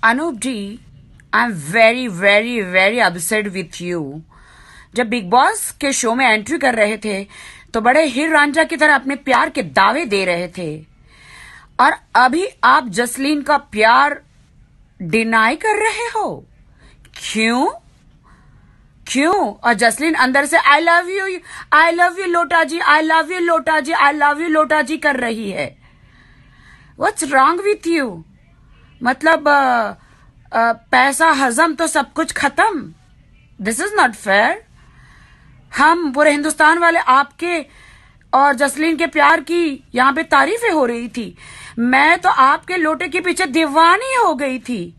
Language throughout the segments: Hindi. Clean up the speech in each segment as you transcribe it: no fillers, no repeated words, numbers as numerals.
Anoop ji, I am very very very upset with you. जब बिग बॉस के शो में एंट्री कर रहे थे तो बड़े हीर रांझा की तरह अपने प्यार के दावे दे रहे थे, और अभी आप जसलीन का प्यार डिनाई कर रहे हो। क्यों? क्यों? और जसलीन अंदर से आई लव यू लोटा जी, आई लव यू लोटा जी, आई लव यू लोटा जी कर रही है। What's wrong with you? मतलब पैसा हजम तो सब कुछ खत्म। This is not fair. हम पूरे हिंदुस्तान वाले आपके और जसलीन के प्यार की यहाँ पे तारीफें हो रही थी। मैं तो आपके लोटे के पीछे दीवानी हो गई थी।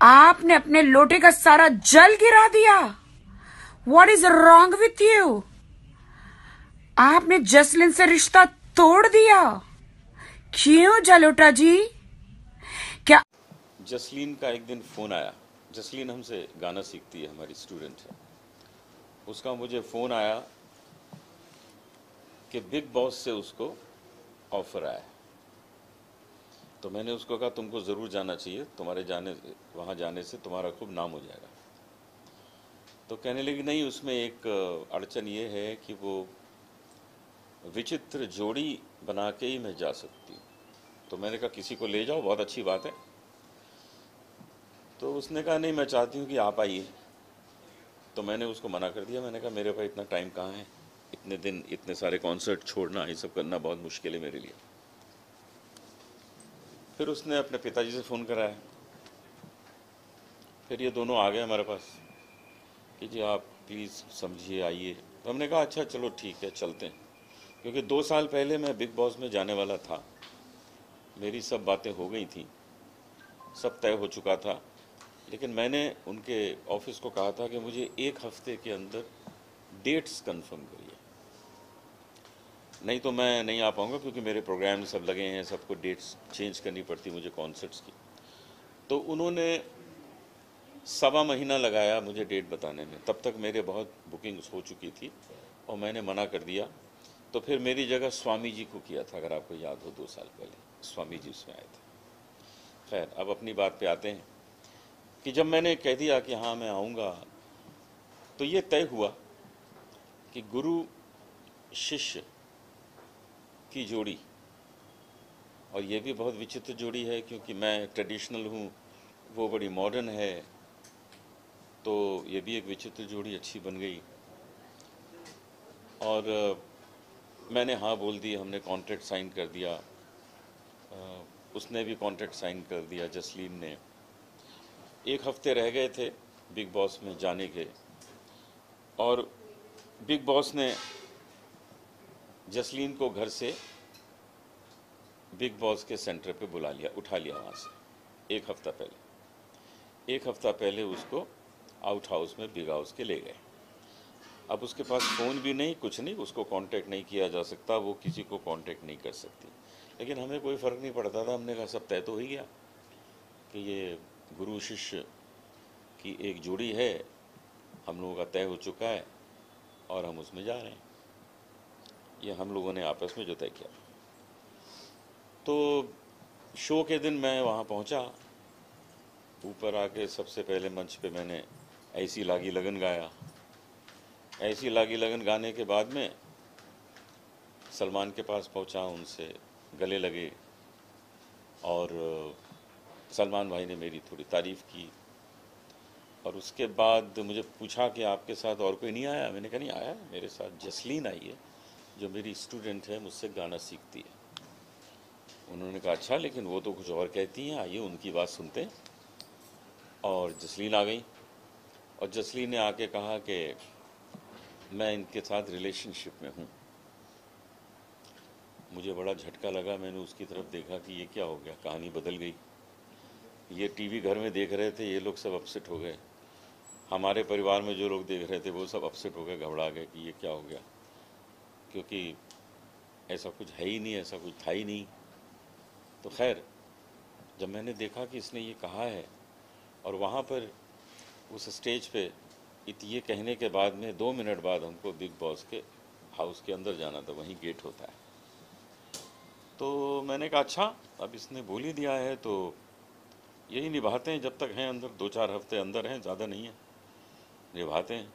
आपने अपने लोटे का सारा जल गिरा दिया। What is wrong with you? आपने जसलीन से रिश्ता तोड़ दिया। क्यों जलोटा जी? क्या जसलीन का एक दिन फ़ोन आया। जसलीन हमसे गाना सीखती है, हमारी स्टूडेंट है। उसका मुझे फ़ोन आया कि बिग बॉस से उसको ऑफ़र आया है। तो मैंने उसको कहा तुमको ज़रूर जाना चाहिए, तुम्हारे वहाँ जाने से तुम्हारा खूब नाम हो जाएगा। तो कहने लगी नहीं, उसमें एक अड़चन ये है कि वो विचित्र जोड़ी बना के ही मैं जा सकती हूँ। तो मैंने कहा किसी को ले जाओ, बहुत अच्छी बात है। तो उसने कहा नहीं, मैं चाहती हूँ कि आप आइए। तो मैंने उसको मना कर दिया। मैंने कहा मेरे पास इतना टाइम कहाँ है, इतने दिन इतने सारे कॉन्सर्ट छोड़ना, ये सब करना बहुत मुश्किल है मेरे लिए। फिर उसने अपने पिताजी से फ़ोन कराया। फिर ये दोनों आ गए हमारे पास कि जी आप प्लीज़ समझिए, आइए। तो हमने कहा अच्छा चलो ठीक है, चलते हैं। क्योंकि 2 साल पहले मैं बिग बॉस में जाने वाला था, मेरी सब बातें हो गई थी, सब तय हो चुका था। लेकिन मैंने उनके ऑफिस को कहा था कि मुझे 1 हफ्ते के अंदर डेट्स कंफर्म करिए, नहीं तो मैं नहीं आ पाऊंगा, क्योंकि मेरे प्रोग्राम सब लगे हैं, सबको डेट्स चेंज करनी पड़ती मुझे कॉन्सर्ट्स की। तो उन्होंने 1.25 महीना लगाया मुझे डेट बताने में। तब तक मेरे बहुत बुकिंग्स हो चुकी थी और मैंने मना कर दिया। तो फिर मेरी जगह स्वामी जी को किया था, अगर आपको याद हो, 2 साल पहले स्वामी जी उसमें आए थे। खैर, अब अपनी बात पे आते हैं कि जब मैंने कह दिया कि हाँ मैं आऊँगा, तो ये तय हुआ कि गुरु शिष्य की जोड़ी, और ये भी बहुत विचित्र जोड़ी है क्योंकि मैं ट्रेडिशनल हूँ, वो बड़ी मॉडर्न है, तो ये भी एक विचित्र जोड़ी अच्छी बन गई। और मैंने हाँ बोल दी, हमने कॉन्ट्रैक्ट साइन कर दिया। उसने भी कॉन्ट्रैक्ट साइन कर दिया, जसलीन ने। 1 हफ्ते रह गए थे बिग बॉस में जाने के, और बिग बॉस ने जसलीन को घर से बिग बॉस के सेंटर पे बुला लिया, उठा लिया वहाँ से 1 हफ्ता पहले। 1 हफ्ता पहले उसको आउट हाउस में, बिग हाउस के ले गए। अब उसके पास फ़ोन भी नहीं, कुछ नहीं, उसको कांटेक्ट नहीं किया जा सकता, वो किसी को कांटेक्ट नहीं कर सकती। लेकिन हमें कोई फ़र्क नहीं पड़ता था। हमने कहा सब तय तो हो ही गया कि ये गुरु शिष्य की एक जोड़ी है, हम लोगों का तय हो चुका है और हम उसमें जा रहे हैं। ये हम लोगों ने आपस में जो तय किया। तो शो के दिन मैं वहाँ पहुँचा। ऊपर आके सबसे पहले मंच पे मैंने ऐसी लागी लगन गाया। ऐसी लागी लगन गाने के बाद में सलमान के पास पहुंचा, उनसे गले लगे, और सलमान भाई ने मेरी थोड़ी तारीफ़ की। और उसके बाद मुझे पूछा कि आपके साथ और कोई नहीं आया? मैंने कहा नहीं आया, मेरे साथ जसलीन आई है, जो मेरी स्टूडेंट है, मुझसे गाना सीखती है। उन्होंने कहा अच्छा, लेकिन वो तो कुछ और कहती हैं, आइए उनकी बात सुनते हैं। और जसलीन आ गई, और जसलीन ने आके कहा कि मैं इनके साथ रिलेशनशिप में हूँ। मुझे बड़ा झटका लगा। मैंने उसकी तरफ देखा कि ये क्या हो गया, कहानी बदल गई। ये टीवी घर में देख रहे थे, ये लोग सब अपसेट हो गए। हमारे परिवार में जो लोग देख रहे थे वो सब अपसेट हो गए, घबरा गए कि ये क्या हो गया, क्योंकि ऐसा कुछ है ही नहीं, ऐसा कुछ था ही नहीं। तो खैर, जब मैंने देखा कि इसने ये कहा है, और वहाँ पर उस स्टेज पे ये कहने के बाद में 2 मिनट बाद हमको बिग बॉस के हाउस के अंदर जाना था, वहीं गेट होता है। तो मैंने कहा अच्छा, अब इसने बोल ही दिया है तो यही निभाते हैं जब तक हैं अंदर, 2-4 हफ्ते अंदर हैं, ज़्यादा नहीं है, निभाते हैं।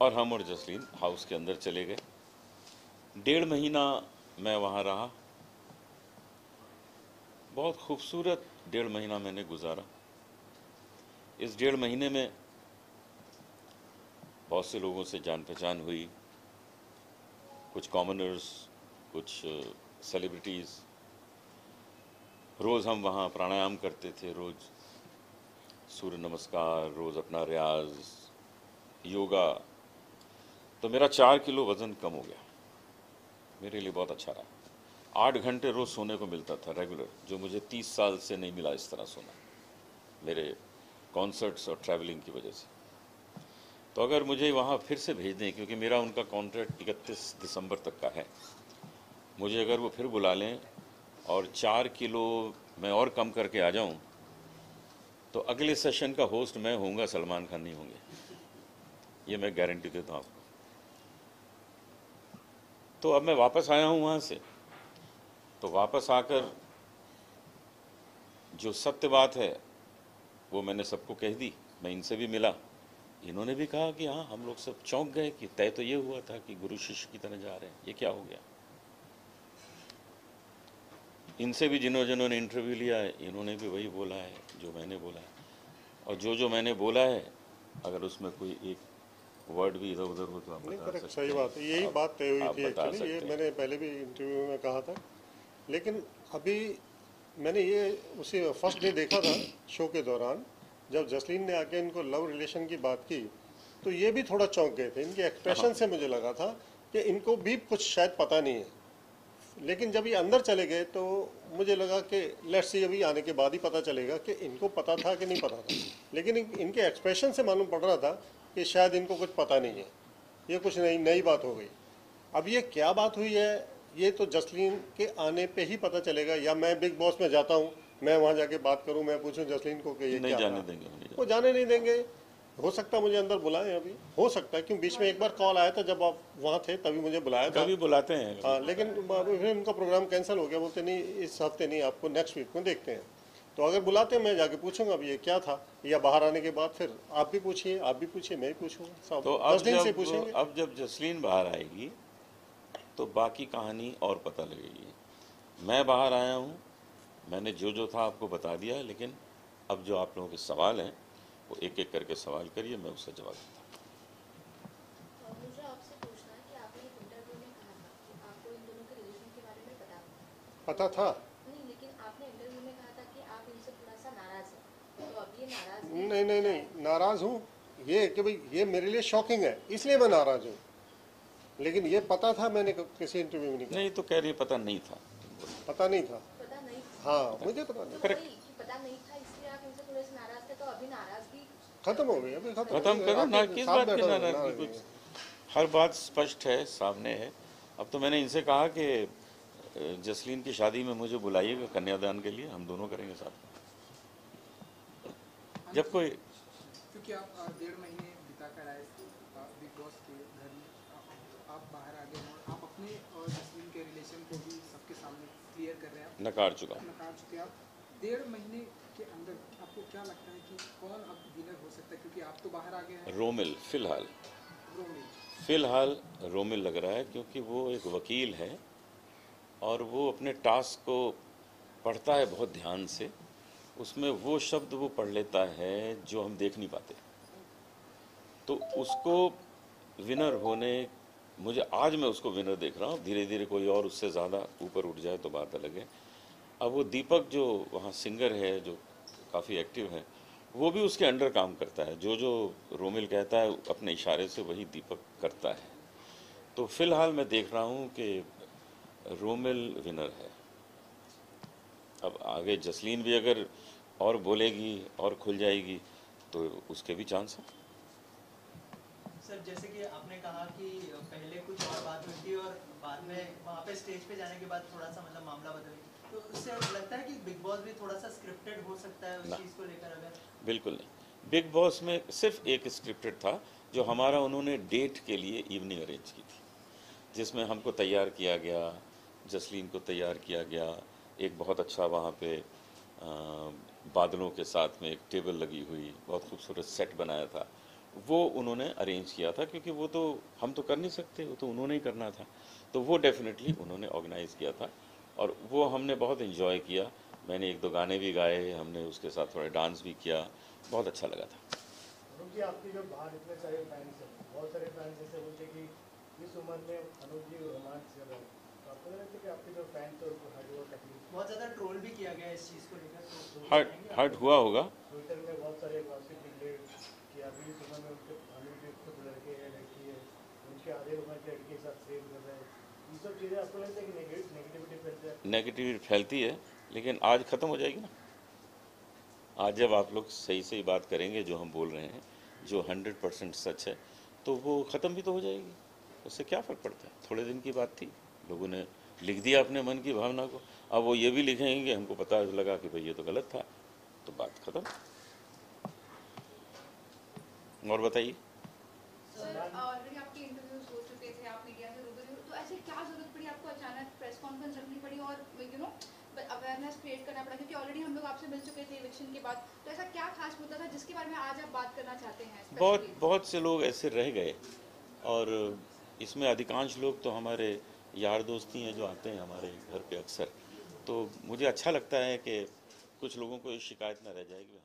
और हम और जसलीन हाउस के अंदर चले गए। 1.5 महीना मैं वहाँ रहा। बहुत खूबसूरत 1.5 महीना मैंने गुजारा। इस 1.5 महीने में बहुत से लोगों से जान पहचान हुई, कुछ कॉमनर्स, कुछ सेलिब्रिटीज़। रोज़ हम वहाँ प्राणायाम करते थे, रोज़ सूर्य नमस्कार, रोज़ अपना रियाज, योगा। तो मेरा 4 किलो वज़न कम हो गया। मेरे लिए बहुत अच्छा रहा। 8 घंटे रोज़ सोने को मिलता था रेगुलर, जो मुझे 30 साल से नहीं मिला इस तरह सोना, मेरे कॉन्सर्ट्स और ट्रैवलिंग की वजह से। तो अगर मुझे वहाँ फिर से भेज दें, क्योंकि मेरा उनका कॉन्ट्रैक्ट 31 दिसंबर तक का है, मुझे अगर वो फिर बुला लें और 4 किलो मैं और कम करके आ जाऊं, तो अगले सेशन का होस्ट मैं होऊंगा, सलमान खान नहीं होंगे। ये मैं गारंटी देता हूँ आपको। तो अब मैं वापस आया हूँ वहाँ से, तो वापस आकर जो सत्य बात है वो मैंने सबको कह दी। मैं इनसे भी मिला, इन्होंने भी कहा कि हाँ, हम लोग सब चौंक गए कि तय तो ये हुआ था कि गुरु शिष्य की तरह जा रहे हैं, ये क्या हो गया। इनसे भी जिन्होंने इंटरव्यू लिया है, इन्होंने भी वही बोला है जो मैंने बोला है। और जो मैंने बोला है, अगर उसमें कोई एक वर्ड भी इधर उधर हो तो आप बता सकते हैं। सही बात है, यही बात तय हुई थी बता एक्चुअली। ये सकते हैं। मैंने पहले भी इंटरव्यू में कहा था, लेकिन अभी मैंने ये उसे फर्स्ट डे देखा था शो के दौरान, जब जसलीन ने आके इनको लव रिलेशन की बात की, तो ये भी थोड़ा चौंक गए थे। इनके एक्सप्रेशन से मुझे लगा था कि इनको भी कुछ शायद पता नहीं है। लेकिन जब ये अंदर चले गए तो मुझे लगा कि लेट्स सी, अभी आने के बाद ही पता चलेगा कि इनको पता था कि नहीं पता था। लेकिन इनके एक्सप्रेशन से मालूम पड़ रहा था कि शायद इनको कुछ पता नहीं है, ये कुछ नई बात हो गई। अब ये क्या बात हुई है, ये तो जसलीन के आने पे ही पता चलेगा, या मैं बिग बॉस में जाता हूँ, मैं वहाँ जाके बात करूँ, मैं पूछूं जसलीन को कि ये नहीं क्या जाने रहा। देंगे, वो जाने नहीं देंगे। हो सकता है मुझे अंदर बुलाएं, अभी हो सकता है, क्यों बीच में एक बार कॉल आया था जब आप वहाँ थे, तभी मुझे बुलाया था। कभी बुलाते हैं। हाँ, लेकिन फिर उनका प्रोग्राम कैंसिल हो गया, बोलते नहीं इस हफ्ते नहीं, आपको नेक्स्ट वीक में देखते हैं। तो अगर बुलाते हैं मैं जाके पूछूंगा अब ये क्या था, या बाहर आने के बाद फिर आप भी पूछिए, मैं भी पूछूंगा, सब तो 10 दिन से पूछेंगे। अब जब जसलीन बाहर आएगी तो बाकी कहानी और पता लगेगी। मैं बाहर आया हूँ, मैंने जो था आपको बता दिया, लेकिन अब जो आप लोगों के सवाल हैं वो एक एक करके सवाल करिए, मैं उसका जवाब देता हूँ। मुझे आपसे पूछना है कि आपने एक इंटरव्यू में कहा था कि आपको इन दोनों के रिलेशन के बारे में पता था नहीं, लेकिन आपने इंटरव्यू में कहा था कि आप इनसे थोड़ा सा नाराज हैं। तो अब ये नाराज नहीं नाराज हूँ, ये कि भाई ये मेरे लिए शॉकिंग है, इसलिए मैं नाराज हूँ। लेकिन ये पता था, मैंने किसी इंटरव्यू में नहीं कहा। नहीं तो कह रही पता नहीं था। पता नहीं था, पता नहीं हाँ मुझे पता नहीं। करेक्ट। पता नहीं था, इसलिए आप इनसे थोड़े से नाराज थे। तो अभी नाराजगी खत्म हो गई, अभी खत्म करो ना, किस बात की नाराजगी। कुछ हर बात स्पष्ट है, सामने है। अब तो मैंने इनसे कहा कि जसलीन की शादी में मुझे बुलाइएगा कन्यादान के लिए, हम दोनों करेंगे साथ में। जब कोई, क्योंकि आप 1.5 महीने बिता कर आए बिग बॉस के घर में, आप बाहर आ गए और आप अपने और जसलीन के रिलेशन को भी सबके सामने क्लियर कर रहे हैं, नकार चुका हूँ। नकार चुके आप। 1.5 महीने के अंदर आपको क्या लगता है कि कौन अब विनर हो सकता है, क्योंकि आप तो बाहर आ गए हैं? रोमिल, फिलहाल रोमिल लग रहा है, क्योंकि वो एक वकील है और वो अपने टास्क को पढ़ता है बहुत ध्यान से। उसमें वो शब्द वो पढ़ लेता है जो हम देख नहीं पाते। तो उसको विनर होने, आज मैं उसको विनर देख रहा हूँ। धीरे धीरे कोई और उससे ज़्यादा ऊपर उठ जाए तो बात अलग है। अब वो दीपक जो वहाँ सिंगर है, जो काफ़ी एक्टिव है, वो भी उसके अंडर काम करता है। जो रोमिल कहता है अपने इशारे से वही दीपक करता है। तो फिलहाल मैं देख रहा हूँ कि रोमिल विनर है। अब आगे जसलीन भी अगर और बोलेगी और खुल जाएगी तो उसके भी चांस है। सर, जैसे कि आपने कहा कि पहले कुछ और बात हुई थी और बाद में वहाँ पे स्टेज पे जाने के बाद थोड़ा सा मतलब मामला बदल गया, तो उससे लगता है कि बिग बॉस भी थोड़ा सा स्क्रिप्टेड हो सकता है उस चीज़ को लेकर? अगर बिल्कुल नहीं, बिग बॉस में सिर्फ एक स्क्रिप्टेड था, जो हमारा उन्होंने डेट के लिए इवनिंग अरेंज की थी, जिसमें हमको तैयार किया गया, जसलीन को तैयार किया गया। एक बहुत अच्छा वहाँ पे बादलों के साथ में एक टेबल लगी हुई, बहुत खूबसूरत सेट बनाया था, वो उन्होंने अरेंज किया था, क्योंकि वो तो हम तो कर नहीं सकते, वो तो उन्होंने ही करना था। तो वो डेफिनेटली उन्होंने ऑर्गेनाइज़ किया था और वो हमने बहुत इन्जॉय किया। मैंने 1-2 गाने भी गाए, हमने उसके साथ थोड़ा डांस भी किया, बहुत अच्छा लगा था। अनुज जी, आपके जो बाहर इतने सारे फैंस हैं, बहुत सारे फैंस ऐसे बोलते हैं कि इस उम्र में अनुज जी रोमांस कर रहे हैं, तो आपको नहीं लगता कि आपके जो फैंस हैं उनको हर्ट हुआ तकलीफ? बहुत ज़्यादा ट्रोल भी किया गया इस चीज़ को लेकर, तो हर्ट हुआ होगा। ट्विटर में बहुत सारे गॉसिप निकले कि अभी इस उम्र में उनके अनुज जी खुद लड़के हैं, लड़की है, उनके आधे उम्र के लड़के के साथ प्रेम कर रहे हैं, ये सब चीज़ें आपको लगता है कि नेगेटिविटी फैलती है? नेगेटिविटी फैलती है, लेकिन आज ख़त्म हो जाएगी ना। आज जब आप लोग सही सही बात करेंगे, जो हम बोल रहे हैं, जो 100% सच है, तो वो ख़त्म भी तो हो जाएगी। उससे क्या फ़र्क पड़ता है? थोड़े दिन की बात थी, लोगों ने लिख दिया अपने मन की भावना को, अब वो ये भी लिखेंगे कि हमको पता लगा कि भाई ये तो गलत था, तो बात ख़त्म। और बताइए। सर, ऑलरेडी आपके इंटरव्यूज हो चुके थे, आप मीडिया से रूबरू हो, तो ऐसे क्या जरूरत पड़ी आपको अचानक प्रेस कॉन्फ्रेंस रखनी पड़ी और अवेयरनेस क्रिएट करना पड़ा, क्योंकि ऑलरेडी हम लोग आपसे मिल चुके थे इलेक्शन के बाद, तो ऐसा क्या खास मुद्दा था जिसके बारे में आज आप बात करना चाहते हैं? बहुत से लोग ऐसे रह गए, और इसमें अधिकांश लोग तो हमारे यार दोस्त ही हैं जो आते हैं हमारे घर पे अक्सर। तो मुझे अच्छा लगता है कि कुछ लोगों को ये शिकायत ना रह जाए कि